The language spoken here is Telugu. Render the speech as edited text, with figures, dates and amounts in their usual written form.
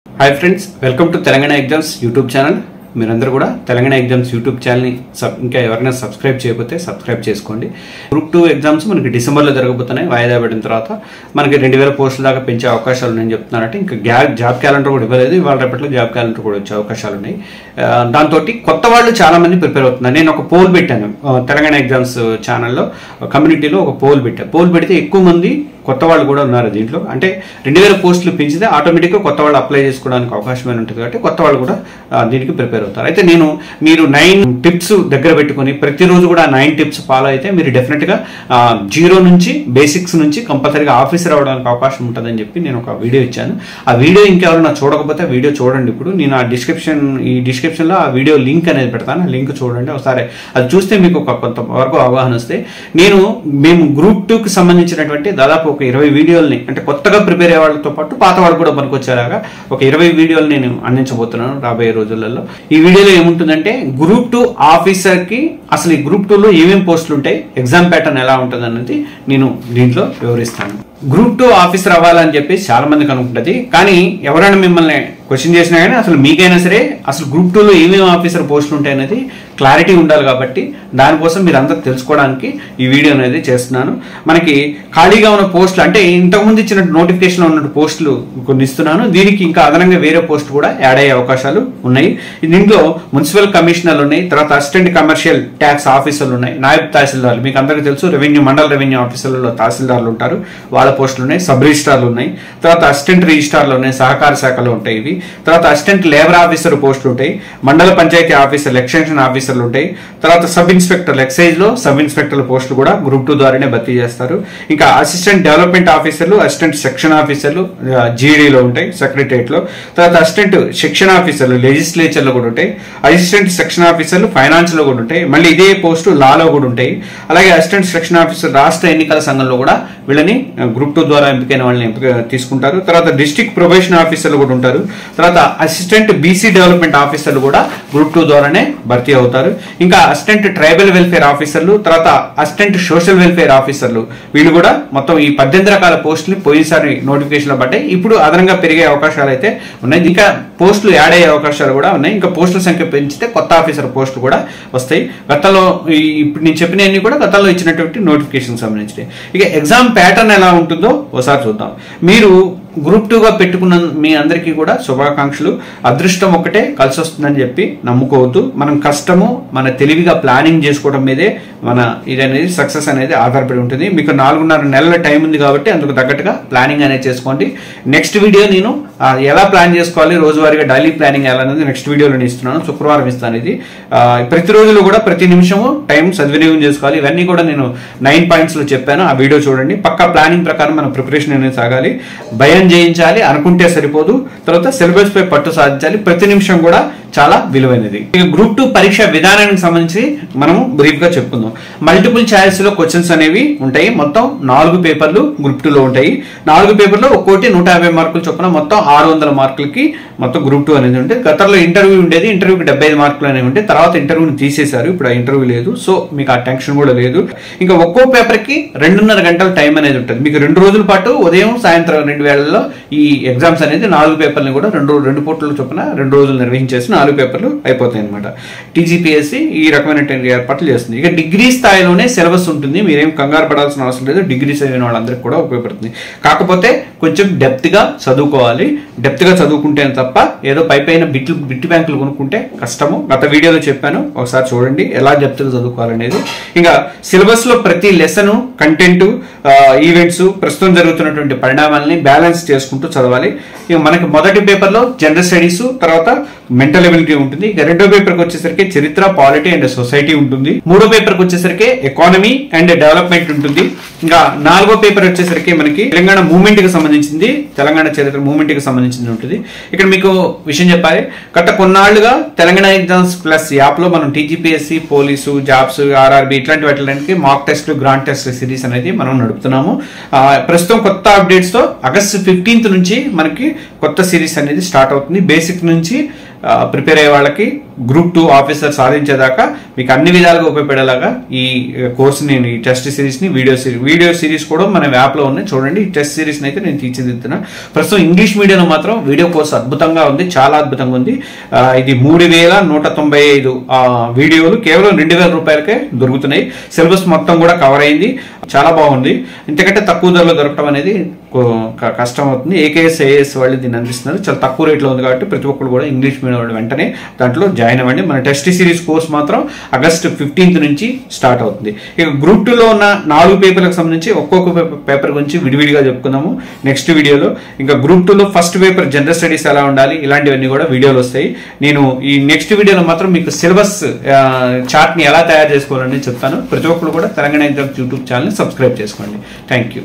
High friends welcome to Telangana exams YouTube channel మీరందరూ కూడా తెలంగాణ ఎగ్జామ్స్ యూట్యూబ్ ఛానల్ని ఇంకా ఎవరైనా సబ్స్క్రైబ్ చేయకపోతే సబ్స్క్రైబ్ చేసుకోండి. గ్రూప్ 2 ఎగ్జామ్స్ మనకి డిసెంబర్లో జరగబోతున్నాయి. వాయిదా పడిన తర్వాత మనకి 2000 పోస్టుల దాకా పెంచే అవకాశాలు ఉన్నాయని చెప్తున్నారంటే ఇంకా జాబ్ క్యాలెండర్ కూడా ఇవ్వలేదు. ఇవాళ రేపట్లో జాబ్ క్యాలెండర్ కూడా వచ్చే అవకాశాలు ఉన్నాయి. దాంతో కొత్త వాళ్ళు చాలా మంది ప్రిపేర్ అవుతున్నారు. నేను ఒక పోల్ పెట్టాను తెలంగాణ ఎగ్జామ్స్ ఛానల్లో, కమ్యూనిటీలో ఒక పోల్ పెట్టాను. పోల్ పెడితే ఎక్కువ మంది కొత్త వాళ్ళు కూడా ఉన్నారు దీంట్లో. అంటే 2000 పోస్టులు పెంచితే ఆటోమేటిక్గా కొత్త వాళ్ళు అప్లై చేసుకోవడానికి అవకాశం ఉంటుంది కాబట్టి కొత్త వాళ్ళు కూడా దీనికి ప్రిపేర్ అవుతారు. అయితే మీరు 9 టిప్స్ దగ్గర పెట్టుకుని ప్రతిరోజు కూడా 9 టిప్స్ ఫాలో అయితే మీరు డెఫినెట్గా 0 నుంచి బేసిక్స్ నుంచి కంపల్సరీగా ఆఫీసర్ అవ్వడానికి అవకాశం ఉంటుందని చెప్పి నేను ఒక వీడియో ఇచ్చాను. ఆ వీడియో ఇంకెవరైనా చూడకపోతే ఆ వీడియో చూడండి. ఇప్పుడు నేను ఈ డిస్క్రిప్షన్లో ఆ వీడియో లింక్ అనేది పెడతాను. ఆ లింక్ చూడండి ఒకసారి. అది చూస్తే మీకు కొంతవరకు అవగాహన వస్తే మేము గ్రూప్ 2కి సంబంధించినటువంటి దాదాపు ఒక 20 వీడియోల్ని, అంటే కొత్తగా ప్రిపేర్ అయ్యే వాళ్ళతో పాటు పాత వాళ్ళు కూడా పనికొచ్చేలాగా ఒక 20 వీడియోలు నేను అందించబోతున్నాను రాబోయే రోజులలో. ఈ వీడియోలో ఏముంటుందంటే గ్రూప్ 2 ఆఫీసర్కి అసలు ఈ గ్రూప్ 2లో ఏమేమి పోస్టులు ఉంటాయి, ఎగ్జామ్ ప్యాటర్న్ ఎలా ఉంటుంది అన్నది నేను దీంట్లో వివరిస్తాను. గ్రూప్ 2 ఆఫీసర్ అవ్వాలని చెప్పి చాలా మందికి అనుకుంటుంది. కానీ ఎవరైనా మిమ్మల్ని క్వశ్చన్ చేసినా కానీ అసలు మీకైనా సరే అసలు గ్రూప్ 2లో ఏమేమి ఆఫీసర్ పోస్టులు ఉంటాయి అనేది క్లారిటీ ఉండాలి. కాబట్టి దానికోసం మీరు అందరూ తెలుసుకోవడానికి ఈ వీడియో అనేది చేస్తున్నాను. మనకి ఖాళీగా ఉన్న పోస్టులు, అంటే ఇంతకుముందు ఇచ్చిన నోటిఫికేషన్లో ఉన్న పోస్టులు కొన్ని ఇస్తున్నాను. దీనికి ఇంకా అదనంగా వేరే పోస్టులు కూడా యాడ్ అయ్యే అవకాశాలు ఉన్నాయి. దీంట్లో మున్సిపల్ కమిషనర్లు ఉన్నాయి, తర్వాత అసిస్టెంట్ కమర్షియల్ ట్యాక్స్ ఆఫీసర్లు ఉన్నాయి, నాయబ్ తహసీల్దార్లు, మీకు అందరికీ తెలుసు మండల రెవెన్యూ ఆఫీసర్లలో తహసీల్దార్లు ఉంటారు, వాళ్ళ పోస్టులు ఉన్నాయి, సబ్ రిజిస్ట్రార్లు ఉన్నాయి, తర్వాత అసిస్టెంట్ రిజిస్ట్రార్లు ఉన్నాయి, సహకార శాఖలో ఉంటాయి ఇవి, తర్వాత అసిస్టెంట్ లేబర్ ఆఫీసర్ పోస్టులు ఉంటాయి, మండల పంచాయతీ ఆఫీసర్లు, ఎక్స్టెన్షన్ ఆఫీసర్లు ఉంటాయి, తర్వాత సబ్ ఇన్స్పెక్టర్లు, ఎక్సైజ్ లో సబ్ ఇన్స్పెక్టర్ల పోస్టులు కూడా గ్రూప్ 2 ద్వారానే భర్తీ చేస్తారు. ఇంకా అసిస్టెంట్ డెవలప్మెంట్ ఆఫీసర్లు, అసిస్టెంట్ సెక్షన్ ఆఫీసర్లు జీడీలో ఉంటాయి సెక్రటరియట్ లో, తర్వాత అసిస్టెంట్ సెక్షన్ ఆఫీసర్లు లెజిస్లేచర్ లో కూడా ఉంటాయి, అసిస్టెంట్ సెక్షన్ ఆఫీసర్లు ఫైనాన్స్ లో కూడా ఉంటాయి, మళ్ళీ ఇదే పోస్టు లాలో కూడా ఉంటాయి. అలాగే అసిస్టెంట్ సెక్షన్ ఆఫీసర్ రాష్ట్ర ఎన్నికల సంఘంలో కూడా వీళ్ళని గ్రూప్ 2 ద్వారా ఎంపికైన వాళ్ళని తీసుకుంటారు. తర్వాత డిస్ట్రిక్ట్ ప్రొబేషన్ ఆఫీసర్లు కూడా ఉంటారు. తర్వాత అసిస్టెంట్ బీసీ డెవలప్మెంట్ ఆఫీసర్లు కూడా గ్రూప్ 2 ద్వారానే భర్తీ అవుతారు. ఇంకా అసిస్టెంట్ ట్రైబల్ వెల్ఫేర్ ఆఫీసర్లు, తర్వాత అసిస్టెంట్ సోషల్ వెల్ఫేర్ ఆఫీసర్లు, వీళ్ళు కూడా మొత్తం ఈ 18 రకాల పోస్టులు పోయినసారి నోటిఫికేషన్లో పడ్డాయి. ఇప్పుడు అదనంగా పెరిగే అవకాశాలు అయితే ఉన్నాయి. ఇంకా పోస్టులు యాడ్ అయ్యే అవకాశాలు కూడా ఉన్నాయి. ఇంకా పోస్టుల సంఖ్య పెంచితే కొత్త ఆఫీసర్ పోస్టులు కూడా వస్తాయి. గతంలో ఇప్పుడు నేను చెప్పినవన్నీ కూడా గతంలో ఇచ్చినటువంటి నోటిఫికేషన్ సంబంధించినవి. ఇక ఎగ్జామ్ ప్యాటర్న్ ఎలా ఉంటుందో ఒకసారి చూద్దాం. మీరు గ్రూప్ 2గా పెట్టుకున్న మీ అందరికీ కూడా శుభాకాంక్షలు. అదృష్టం ఒకటే కలిసి వస్తుందని చెప్పి నమ్ముకోవద్దు. మనం కష్టము, మన తెలివిగా ప్లానింగ్ చేసుకోవడం మీదే ఇది అనేది సక్సెస్ అనేది ఆధారపడి ఉంటుంది. మీకు 4.5 నెలల టైం ఉంది కాబట్టి అందుకు తగ్గట్టుగా ప్లానింగ్ అనేది చేసుకోండి. నెక్స్ట్ వీడియో నేను ఎలా ప్లాన్ చేసుకోవాలి, రోజువారీగా డైలీ ప్లానింగ్ ఎలా అనేది నెక్స్ట్ వీడియోలో నేను ఇస్తున్నాను. శుక్రవారం ఇస్తాను. ఇది ప్రతి రోజులో కూడా ప్రతి నిమిషము టైం సద్వినియోగం చేసుకోవాలి. ఇవన్నీ కూడా నేను 9 పాయింట్స్లో చెప్పాను. ఆ వీడియో చూడండి. పక్కా ప్లానింగ్ ప్రకారం మన ప్రిపరేషన్ అనేది సాగాలి. భయం జయించాలి అనుకుంటే సరిపోదు. తర్వాత సిలబస్ పై పట్టు సాధించాలి. ప్రతి నిమిషం కూడా చాలా విలువైనది. ఇక గ్రూప్ 2 పరీక్ష విధానానికి సంబంధించి మనము బ్రీఫ్ గా చెప్పుకుందాం. మల్టిపుల్ ఛాయిస్ లో క్వశ్చన్స్ అనేవి ఉంటాయి. మొత్తం 4 పేపర్లు గ్రూప్ 2లో ఉంటాయి. 4 పేపర్లో ఒక్కోటి 150 మార్కులు చొప్పున మొత్తం 600 మార్కులకి మొత్తం గ్రూప్ 2 అనేది ఉంటుంది. గతంలో ఇంటర్వ్యూ ఉండేది. ఇంటర్వ్యూకి 75 మార్కులు అనేవి ఉంటాయి. తర్వాత ఇంటర్వ్యూని తీసేశారు. ఇప్పుడు ఆ ఇంటర్వ్యూ లేదు. సో మీకు ఆ టెన్షన్ కూడా లేదు. ఇంకా ఒక్కో పేపర్ కి 2.5 గంటల టైం అనేది ఉంటుంది. మీకు 2 రోజుల పాటు ఉదయం సాయంత్రం 2 వేళల్లో ఈ ఎగ్జామ్స్ అనేది 4 పేపర్ని కూడా 2 పూటల చొప్పున 2 రోజులు నిర్వహించేసి 4 పేపర్లు అయిపోతాయి అనమాట. టీజీపీఎస్సీ ఈ రకమైనటువంటి ఏర్పాట్లు చేస్తుంది. ఇక డిగ్రీ స్థాయిలోనే సిలబస్ ఉంటుంది. మీరేం కంగారు పడాల్సిన అవసరం లేదు. డిగ్రీ చదివిన వాళ్ళందరికీ కూడా ఉపయోగపడుతుంది. కాకపోతే కొంచెం డెప్త్ గా చదువుకోవాలి. డెప్త్ గా చదువుకుంటే తప్ప ఏదో పైన బిట్ బ్యాంకులు కొనుక్కుంటే కష్టము. గత వీడియోలో చెప్పాను, ఒకసారి చూడండి ఎలా డెప్త్ గా చదువుకోవాలనేది. ఇంకా సిలబస్ లో ప్రతి లెసన్, కంటెంట్, ఈవెంట్స్, ప్రస్తుతం జరుగుతున్నటువంటి పరిణామాలని బ్యాలెన్స్ చేసుకుంటూ చదవాలి. ఇక మనకి మొదటి పేపర్లో జనరల్ స్టడీస్, తర్వాత మెంటల్ ఎబిలిటీ ఉంటుంది. ఇక రెండో పేపర్కి వచ్చేసరికి చరిత్ర, పాలిటీ అండ్ సొసైటీ ఉంటుంది. మూడో పేపర్కి వచ్చేసరికి ఎకానమీ అండ్ డెవలప్మెంట్ ఉంటుంది. ఇంకా 4వ పేపర్ వచ్చేసరికి మనకి తెలంగాణ మూవ్మెంట్ కి సంబంధించింది, తెలంగాణ చరిత్ర మూవ్మెంట్ కి సంబంధించింది ఉంటుంది. ఇక్కడ మీకు విషయం చెప్పాలి, గత కొన్నాళ్లుగా తెలంగాణ ఎగ్జామ్స్ ప్లస్ యాప్ లో మనం టీజీపీఎస్సీ, పోలీసు, జాబ్స్, ఆర్ఆర్బి ఇట్లాంటి వాటికి mock test, grand test series అనేది మనం నడుపుతున్నాము. ప్రస్తుతం కొత్త అప్డేట్స్ తో ఆగస్టు 15th నుంచి మనకి కొత్త సిరీస్ అనేది స్టార్ట్ అవుతుంది. బేసిక్ నుంచి ప్రిపేర్ అయ్యే వాళ్ళకి గ్రూప్ 2 ఆఫీసర్ సాధించేదాకా మీకు అన్ని విధాలుగా ఉపయోగపడేలాగా ఈ కోర్స్ నేను ఈ టెస్ట్ సిరీస్ని వీడియో సిరీస్ కూడా మన యాప్లో ఉన్నాయి చూడండి. ఈ టెస్ట్ సిరీస్ని అయితే నేను తీర్చిదిద్దుతున్నా. ప్రస్తుతం ఇంగ్లీష్ మీడియంలో మాత్రం వీడియో కోర్స్ అద్భుతంగా ఉంది, చాలా అద్భుతంగా ఉంది. ఇది 3195 వీడియోలు కేవలం 2000 రూపాయలకే దొరుకుతున్నాయి. సిలబస్ మొత్తం కూడా కవర్ అయింది, చాలా బాగుంది. ఇంతకంటే తక్కువ ధరలో దొరకడం అనేది కష్టం అవుతుంది. ఏకేఎస్ ఏఎస్ వాళ్ళు దీన్ని అందిస్తున్నారు, చాలా తక్కువ రేట్లో ఉంది కాబట్టి ప్రతి ఒక్కరు కూడా ఇంగ్లీష్ మీడియం వాళ్ళు వెంటనే దాంట్లో జాయిన్ అవ్వండి. మన టెస్ట్ సిరీస్ కోర్స్ మాత్రం ఆగస్టు 15th నుంచి స్టార్ట్ అవుతుంది. ఇక గ్రూప్ 2లో ఉన్న 4 పేపర్లకు సంబంధించి ఒక్కొక్క పేపర్ గురించి విడివిడిగా చెప్పుకుందాము నెక్స్ట్ వీడియోలో. ఇంకా గ్రూప్ 2లో ఫస్ట్ పేపర్ జనరల్ స్టడీస్ ఎలా ఉండాలి ఇలాంటివన్నీ కూడా వీడియోలు వస్తాయి. నేను ఈ నెక్స్ట్ వీడియోలో మాత్రం మీకు సిలబస్ చార్ట్ని ఎలా తయారు చేసుకోవాలని చెప్తాను. ప్రతి ఒక్కరు కూడా తెలంగాణ ఎగ్జామ్స్ యూట్యూబ్ ఛానల్ని సబ్స్క్రైబ్ చేసుకోండి. Thank you.